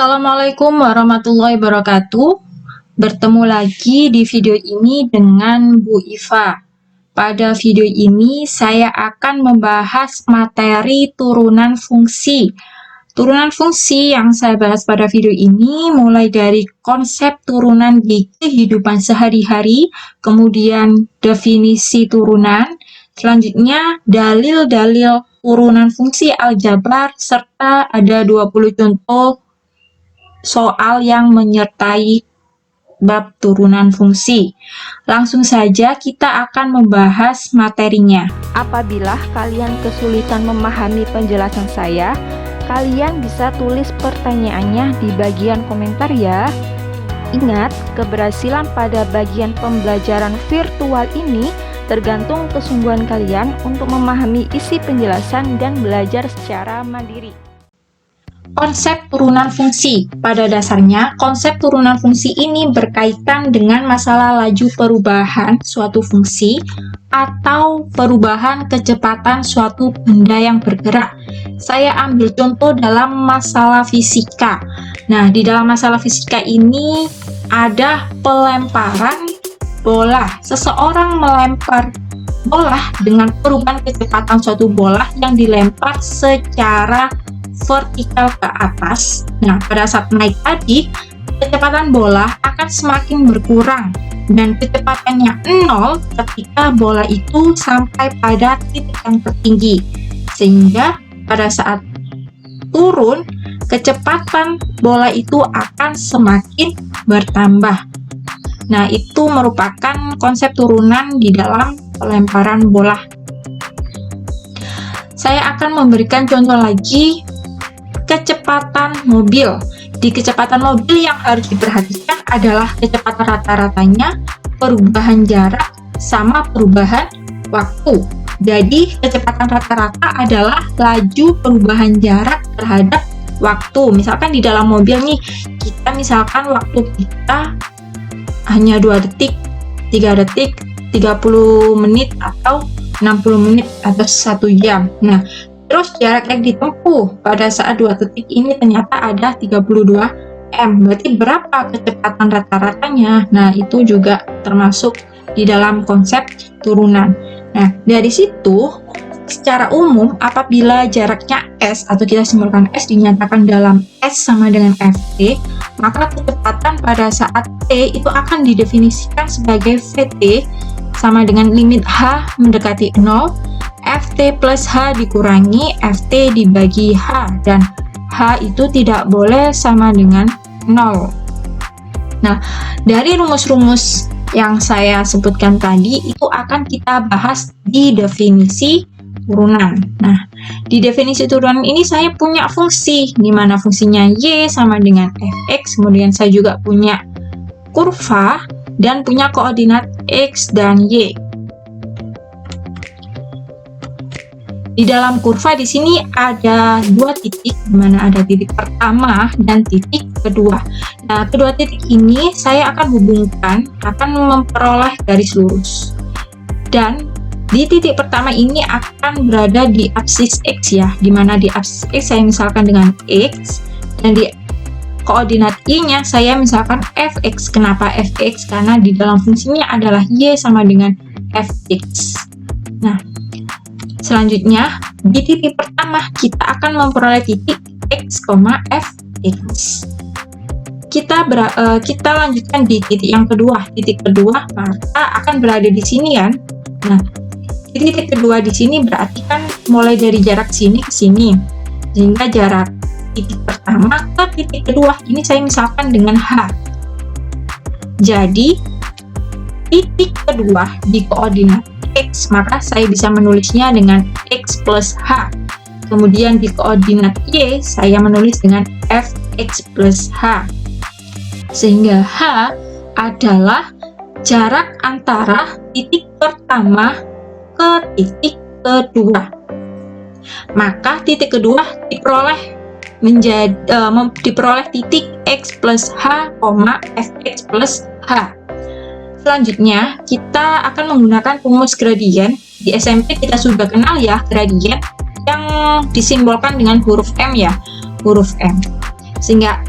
Assalamualaikum warahmatullahi wabarakatuh. Bertemu lagi di video ini dengan Bu Iva. Pada video ini saya akan membahas materi turunan fungsi. Turunan fungsi yang saya bahas pada video ini mulai dari konsep turunan di kehidupan sehari-hari, kemudian definisi turunan, selanjutnya dalil-dalil turunan fungsi aljabar, serta ada 20 contoh soal yang menyertai bab turunan fungsi. Langsung saja kita akan membahas materinya. Apabila kalian kesulitan memahami penjelasan saya, kalian bisa tulis pertanyaannya di bagian komentar ya. Ingat, keberhasilan pada bagian pembelajaran virtual ini tergantung kesungguhan kalian untuk memahami isi penjelasan dan belajar secara mandiri. Konsep turunan fungsi. Pada dasarnya, konsep turunan fungsi ini berkaitan dengan masalah laju perubahan suatu fungsi atau perubahan kecepatan suatu benda yang bergerak. Saya ambil contoh dalam masalah fisika. Nah, di dalam masalah fisika ini ada pelemparan bola. Seseorang melempar bola dengan perubahan kecepatan suatu bola yang dilempar secara vertikal ke atas. Nah, pada saat naik tadi, kecepatan bola akan semakin berkurang dan kecepatannya 0 ketika bola itu sampai pada titik yang tertinggi. Sehingga pada saat turun, kecepatan bola itu akan semakin bertambah. Nah, itu merupakan konsep turunan di dalam pelemparan bola. Saya akan memberikan contoh lagi kecepatan mobil. Di kecepatan mobil yang harus diperhatikan adalah kecepatan rata-ratanya, perubahan jarak, sama perubahan waktu. Jadi, kecepatan rata-rata adalah laju perubahan jarak terhadap waktu. Misalkan di dalam mobil nih, kita misalkan waktu kita hanya 2 detik, 3 detik, 30 menit, atau 60 menit, atau 1 jam. Nah, terus jarak yang ditempuh pada saat 2 detik ini ternyata ada 32 m. Berarti berapa kecepatan rata-ratanya? Nah, itu juga termasuk di dalam konsep turunan. Nah, dari situ secara umum apabila jaraknya S atau kita simbolkan S dinyatakan dalam S sama dengan Ft, maka kecepatan pada saat T itu akan didefinisikan sebagai Vt sama dengan limit H mendekati 0, Ft plus H dikurangi Ft dibagi H, dan H itu tidak boleh sama dengan 0. Nah, dari rumus-rumus yang saya sebutkan tadi itu akan kita bahas di definisi turunan. Nah, di definisi turunan ini saya punya fungsi, di mana fungsinya Y sama dengan Fx, kemudian saya juga punya kurva dan punya koordinat X dan Y. Di dalam kurva di sini ada 2 titik, di mana ada titik pertama dan titik kedua. Nah, kedua titik ini saya akan hubungkan, akan memperoleh garis lurus. Dan di titik pertama ini akan berada di absis X ya, di mana di absis X saya misalkan dengan X, dan di koordinat Y-nya saya misalkan Fx. Kenapa Fx? Karena di dalam fungsinya adalah Y sama dengan Fx. Nah, selanjutnya, di titik pertama kita akan memperoleh titik X, Fx. Kita lanjutkan di titik yang kedua. Titik kedua maka akan berada di sini kan. Nah, di titik kedua di sini berarti kan mulai dari jarak sini ke sini. Sehingga jarak titik pertama ke titik kedua ini saya misalkan dengan H. Jadi, titik kedua di koordinat X, maka saya bisa menulisnya dengan X plus H. Kemudian di koordinat Y, saya menulis dengan Fx plus H. Sehingga H adalah jarak antara titik pertama ke titik kedua. Maka titik kedua diperoleh titik X plus H, Fx plus H. Selanjutnya, kita akan menggunakan rumus gradien. Di SMP kita sudah kenal ya gradien yang disimbolkan dengan huruf M ya, huruf M. Sehingga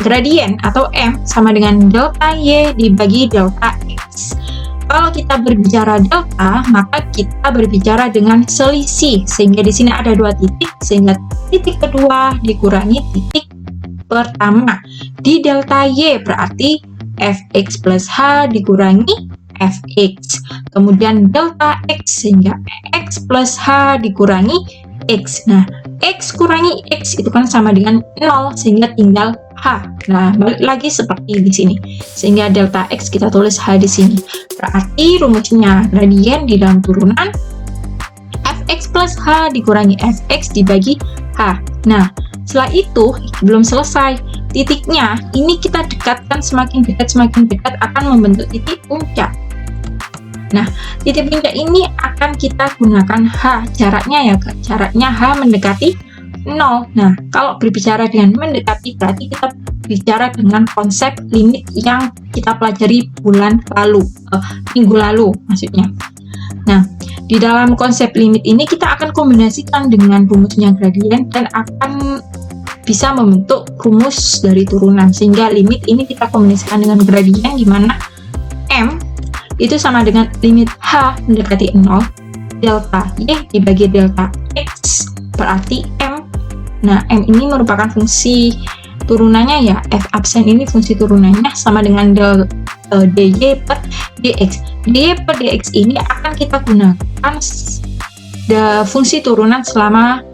gradien atau M sama dengan delta Y dibagi delta X. Kalau kita berbicara delta, maka kita berbicara dengan selisih, sehingga di sini ada dua titik, sehingga titik kedua dikurangi titik pertama. Di delta Y berarti fx plus h dikurangi fx. Kemudian delta x, sehingga x plus h dikurangi x. Nah, x kurangi x itu kan sama dengan 0, sehingga tinggal h. Nah, balik lagi seperti di sini. Sehingga delta x kita tulis h di sini. Berarti rumusnya gradien di dalam turunan fx plus h dikurangi fx dibagi h. Nah, setelah itu belum selesai. Titiknya ini kita dekatkan, semakin dekat akan membentuk titik puncak. Nah, titik puncak ini akan kita gunakan h. Jaraknya ya, jaraknya h mendekati 0. Nah, kalau berbicara dengan mendekati berarti kita bicara dengan konsep limit yang kita pelajari minggu lalu maksudnya. Nah, di dalam konsep limit ini kita akan kombinasikan dengan rumusnya gradien dan akan bisa membentuk rumus dari turunan, sehingga limit ini kita kombinasikan dengan gradien di mana M itu sama dengan limit h mendekati 0 delta y dibagi delta x berarti M. Nah, M ini merupakan fungsi turunannya ya, f absen ini fungsi turunannya sama dengan dy per dx. Dy per dx ini akan kita gunakan fungsi turunan selama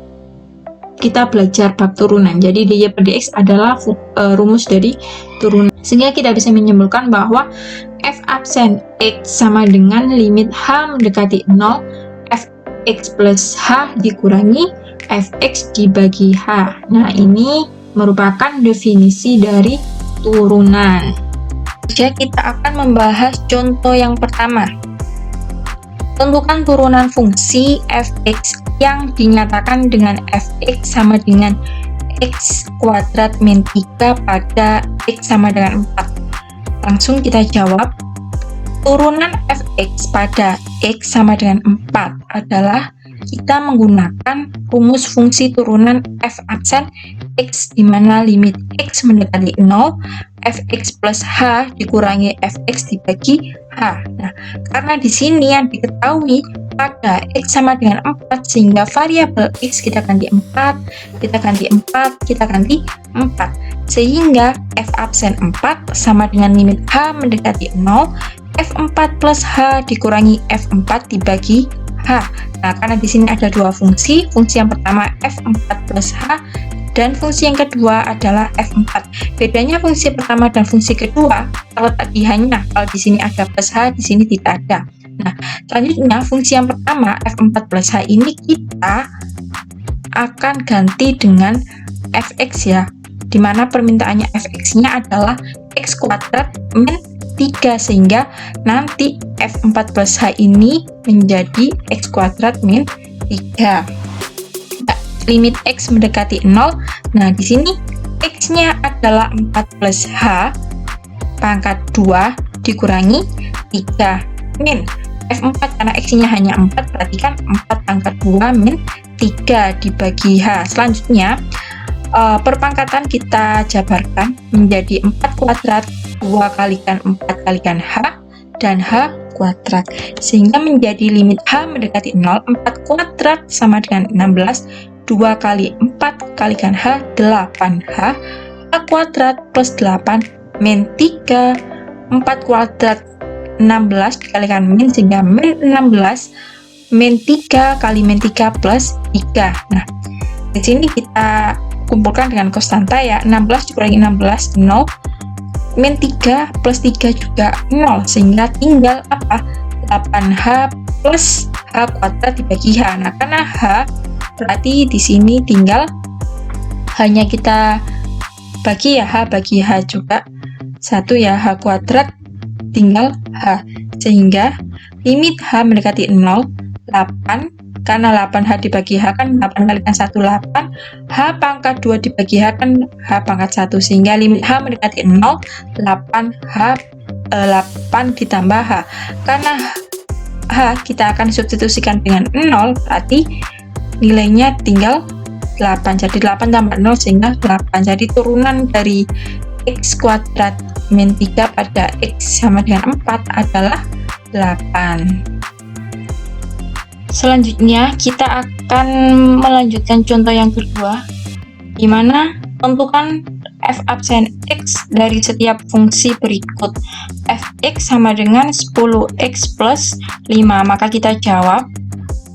kita belajar bab turunan. Jadi dy per dx adalah rumus dari turunan, sehingga kita bisa menyimpulkan bahwa f absen x sama dengan limit h mendekati 0 fx plus h dikurangi fx dibagi h. Nah, ini merupakan definisi dari turunan. Jadi kita akan membahas contoh yang pertama. Tentukan turunan fungsi fx yang dinyatakan dengan fx sama dengan x kuadrat min 3 pada x sama dengan 4. Langsung kita jawab. Turunan fx pada x sama dengan 4 adalah kita menggunakan rumus fungsi turunan f absen x di mana limit x mendekati 0 fx plus h dikurangi fx dibagi h. Nah, karena di sini yang diketahui pada x sama dengan 4, sehingga variabel x kita ganti 4, kita ganti 4, kita ganti 4. Sehingga f absen 4 sama dengan limit h mendekati 0 f4 plus h dikurangi f4 dibagi h. Nah, karena di sini ada dua fungsi yang pertama f4 plus h dan fungsi yang kedua adalah f4. Bedanya fungsi pertama dan fungsi kedua terletak di hanya kalau di sini ada plus h, di sini tidak ada. Nah, selanjutnya fungsi yang pertama f4 plus h ini kita akan ganti dengan fx ya, dimana permintaannya fx-nya adalah x kuadrat min 3, sehingga nanti f4 plus h ini menjadi x kuadrat min 3. Limit x mendekati 0. Nah, di sini x-nya adalah 4 plus h pangkat 2 dikurangi 3 min f4 karena x-nya hanya 4, berarti kan 4 pangkat 2 min 3 dibagi h. Selanjutnya perpangkatan kita jabarkan menjadi 4 kuadrat 2 kalikan 4 kalikan h dan h kuadrat, sehingga menjadi limit h mendekati 0 4 kuadrat sama dengan 16, 2 kali 4 kalikan h 8h, h kuadrat plus 8 min 3, 4 kuadrat 16 dikalikan min sehingga min 16 min 3 kali min 3 plus 3. Nah, di sini kita kumpulkan dengan konstanta ya, 16 dikurangi 16 0, min 3 plus 3 juga 0, sehingga tinggal apa? 8h plus h kuadrat dibagi h. Nah, karena h berarti di sini tinggal hanya kita bagi ya, h bagi h juga 1 ya, h kuadrat tinggal h, sehingga limit h mendekati 0 8, karena 8h dibagi h kan 8 kalikan 1 8, h pangkat 2 dibagi h kan h pangkat 1, sehingga limit h mendekati 0 8h 8 ditambah h. Karena h kita akan substitusikan dengan 0, berarti nilainya tinggal 8, jadi 8 tambah 0 sehingga 8. Jadi turunan dari X kuadrat min 3 pada X sama dengan 4 adalah 8. Selanjutnya kita akan melanjutkan contoh yang kedua, di mana tentukan f absen X dari setiap fungsi berikut. Fx sama dengan 10x plus 5, maka kita jawab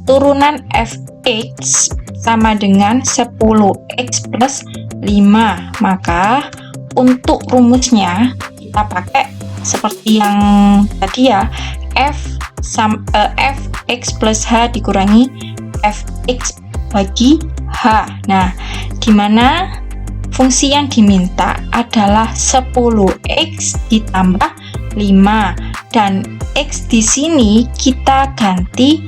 turunan fx sama dengan 10x plus 5. Maka untuk rumusnya kita pakai seperti yang tadi ya, fx plus h dikurangi fx bagi h. Nah, dimana fungsi yang diminta adalah 10x ditambah 5, dan x di sini kita ganti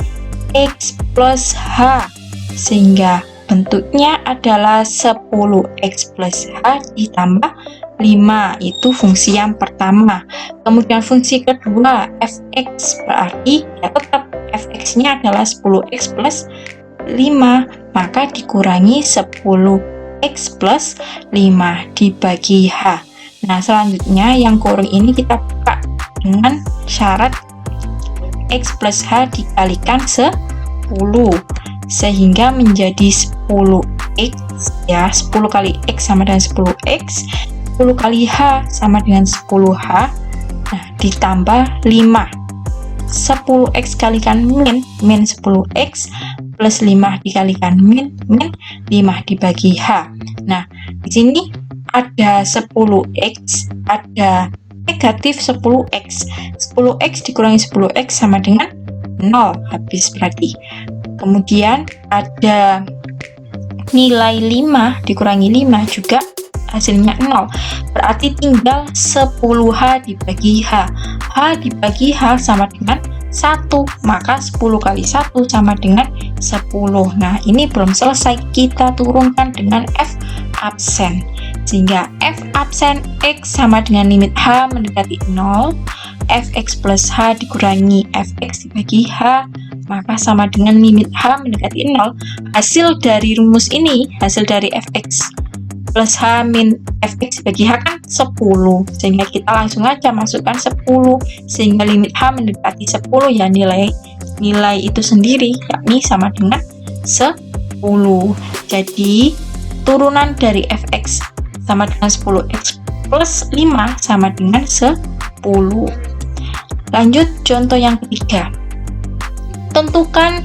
x plus h, sehingga bentuknya adalah 10x plus h ditambah 5. Itu fungsi yang pertama. Kemudian fungsi kedua fx, berarti ya tetap fx-nya adalah 10x plus 5, maka dikurangi 10x plus 5 dibagi h. Nah, selanjutnya yang kurung ini kita buka dengan syarat x plus h dikalikan 10, sehingga menjadi 10x ya, 10 kali x sama dengan 10x, 10 kali h sama dengan 10h, nah ditambah 5. 10x kalikan min 10x plus 5 dikalikan min 5 dibagi h. Nah, di sini ada 10x, ada negatif 10x. 10x dikurangi 10x sama dengan 0, habis berarti. Kemudian ada nilai 5 dikurangi 5 juga hasilnya 0. Berarti tinggal 10h dibagi h. H dibagi h sama dengan 1, maka 10 kali 1 sama dengan 10. Nah, ini belum selesai, kita turunkan dengan f absen, sehingga f absen x sama dengan limit h mendekati 0, fx plus h dikurangi fx dibagi h, maka sama dengan limit h mendekati 0. Hasil dari rumus ini, hasil dari fx plus h min fx dibagi h kan 10, sehingga kita langsung aja masukkan 10, sehingga limit h mendekati 10 ya, nilai itu sendiri yakni sama dengan 10. Jadi turunan dari fx sama dengan 10x plus 5 sama dengan 10. Lanjut contoh yang ketiga. Tentukan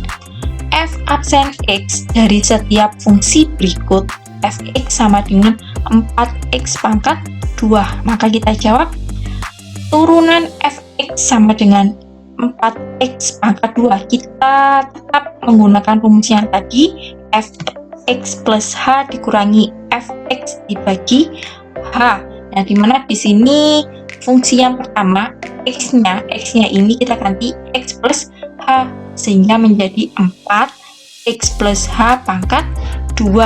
f absen x dari setiap fungsi berikut. Fx sama dengan 4x pangkat 2, maka kita jawab turunan fx sama dengan 4x pangkat 2. Kita tetap menggunakan rumus yang tadi, fx plus h dikurangi fx dibagi h. Nah, dimana di sini fungsi yang pertama x-nya ini kita ganti x plus h, sehingga menjadi 4x plus h pangkat 2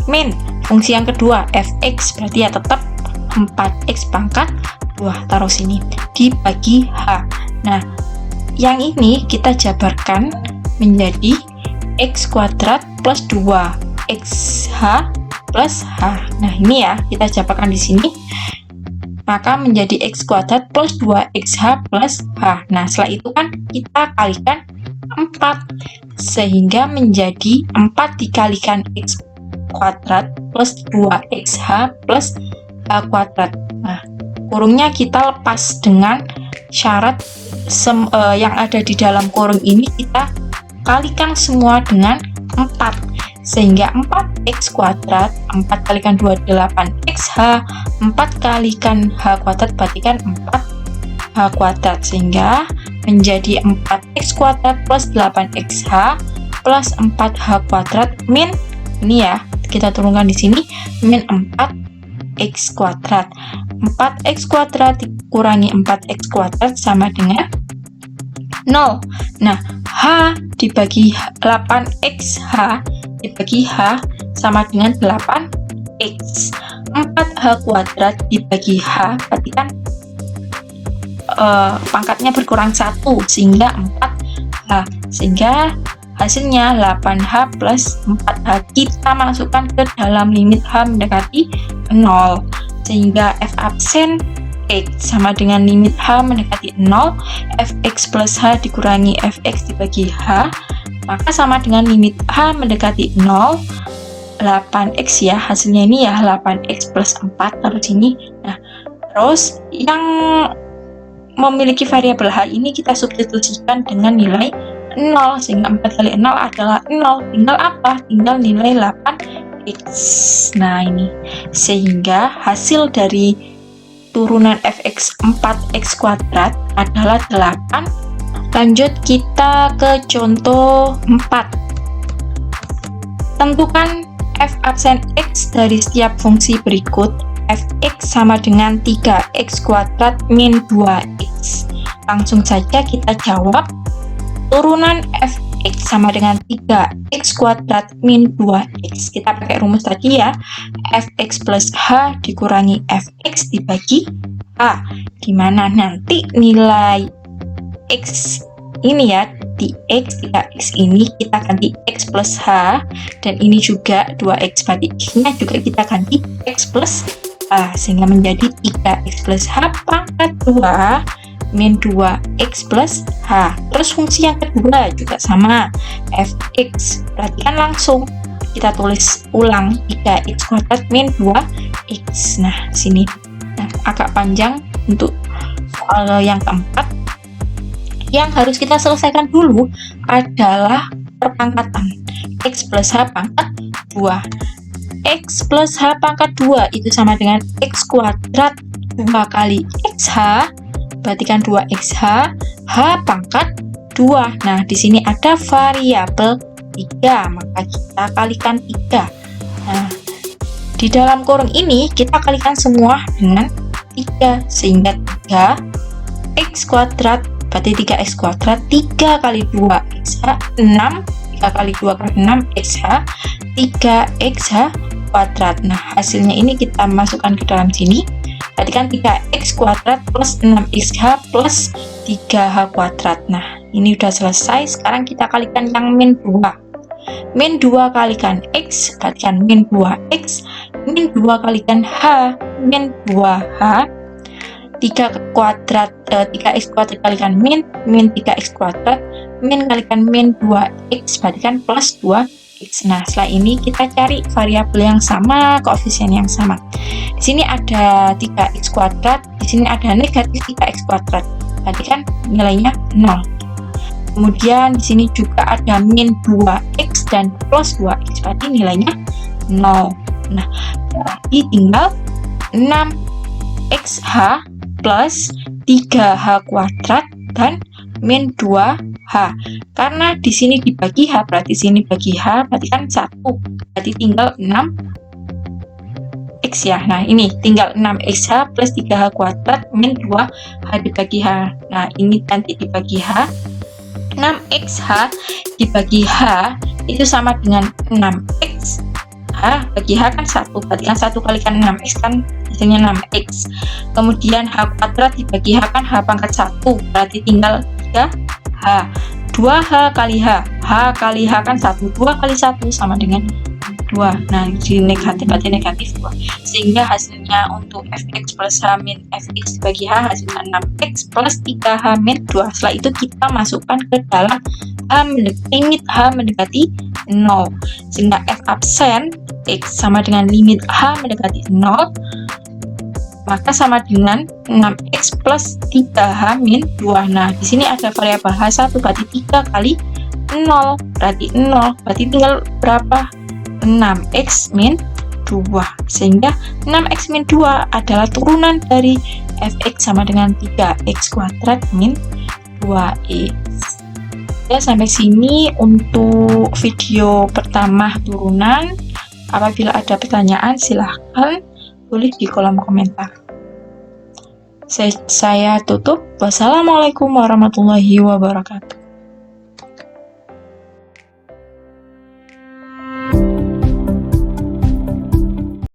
min fungsi yang kedua fx, berarti ya tetap 4x pangkat 2, taruh sini dibagi h. Nah, yang ini kita jabarkan menjadi x kuadrat plus 2xh plus h. Nah, ini ya kita jabarkan di sini, maka menjadi x kuadrat plus 2xh plus h. Nah, setelah itu kan kita kalikan 4, sehingga menjadi 4 dikalikan x kuadrat plus 2xh plus h kuadrat. Nah, kurungnya kita lepas dengan syarat yang ada di dalam kurung ini kita kalikan semua dengan 4, sehingga 4x kuadrat, 4 kalikan 2 8xh, 4 kalikan h kuadrat berarti kan 4h kuadrat, sehingga menjadi 4x kuadrat plus 8xh plus 4h kuadrat min, ini ya kita turunkan di sini, min 4x kuadrat. 4x kuadrat dikurangi 4x kuadrat sama dengan 0. Nah, h dibagi 8xh dibagi h sama dengan 8x. 4h kuadrat dibagi h berarti kan pangkatnya berkurang 1, sehingga 4h, sehingga hasilnya 8h plus 4h. Kita masukkan ke dalam limit h mendekati 0, sehingga f absen X sama dengan limit H mendekati 0, Fx plus H dikurangi Fx dibagi H, maka sama dengan limit H mendekati 0, 8X ya, hasilnya ini ya 8X plus 4 taruh sini. Nah, terus yang memiliki variabel H ini kita substitusikan dengan nilai 0, sehingga 4 kali 0 adalah 0, tinggal apa? Tinggal nilai 8X. Nah ini, sehingga hasil dari turunan Fx 4x kuadrat adalah 8. Lanjut kita ke contoh 4. Tentukan f absen x dari setiap fungsi berikut. Fx sama dengan 3x kuadrat min 2x. Langsung saja kita jawab. Turunan fx sama dengan 3x kuadrat min 2x. Kita pakai rumus tadi ya. Fx plus h dikurangi fx dibagi h. Dimana nanti nilai x ini ya, di x 3x ini kita ganti x plus h, dan ini juga 2x, berarti x-nya juga kita ganti x plus h, sehingga menjadi 3x plus h pangkat 2 min 2x plus h. Terus fungsi yang kedua juga sama, fx, perhatikan langsung kita tulis ulang 3x kuadrat min 2x. Nah sini agak panjang untuk soal yang keempat. Yang harus kita selesaikan dulu adalah perpangkatan x plus h pangkat 2. X plus h pangkat 2 itu sama dengan x kuadrat 2 kali xh, berarti kan 2xh, h pangkat 2. Nah, di sini ada variabel 3, maka kita kalikan 3. Nah, di dalam kurung ini kita kalikan semua dengan 3, sehingga 3x kuadrat berarti 3x kuadrat, 3 kali 2xh, 6, 3 kali 2 kali 6 xh, 3xh kuadrat. Nah, hasilnya ini kita masukkan ke dalam sini. Berarti kan 3x kuadrat plus 6xh plus 3h kuadrat. Nah, ini udah selesai. Sekarang kita kalikan yang min 2. Min 2 kalikan x, berarti kan min 2x. Min 2 kalikan h, min 2h. 3x kuadrat kalikan min 3x kuadrat, min kalikan min 2x, berarti kan plus 2x. Nah, setelah ini kita cari variabel yang sama, koefisien yang sama. Di sini ada 3x kuadrat, di sini ada negatif 3x kuadrat, berarti kan nilainya 0. Kemudian di sini juga ada min 2x dan plus 2x, berarti nilainya 0. Nah, berarti tinggal 6xh plus 3h kuadrat dan min 2h. Karena di sini dibagi h, berarti sini bagi h, berarti kan 1. Berarti tinggal 6x ya. Nah, ini tinggal 6xh plus 3h kuadrat min 2h dibagi h. Nah, ini nanti dibagi h. 6xh dibagi h itu sama dengan 6x. H bagi h kan 1, berarti kan 1 kalikan 6x kan hasilnya 6x. Kemudian h kuadrat dibagi h kan h pangkat 1, berarti tinggal 3h. 2h kali h, h kali h kan 1, 2 kali 1 sama dengan 2. Nah, di negatif berarti negatif 2, sehingga hasilnya untuk fx plus h min fx dibagi h hasilnya 6x plus 3h min 2. Setelah itu kita masukkan ke dalam limit h mendekati 0, sehingga f absen x sama dengan limit h mendekati 0, maka sama dengan 6x plus 3h min 2. Nah, di sini ada variabel h1, berarti 3 kali 0, berarti 0, berarti tinggal berapa? 6x min 2, sehingga 6x min 2 adalah turunan dari fx sama dengan 3x kuadrat min 2x. Ya, sampai sini untuk video pertama turunan. Apabila ada pertanyaan silahkan tulis di kolom komentar. Saya tutup. Wassalamualaikum warahmatullahi wabarakatuh.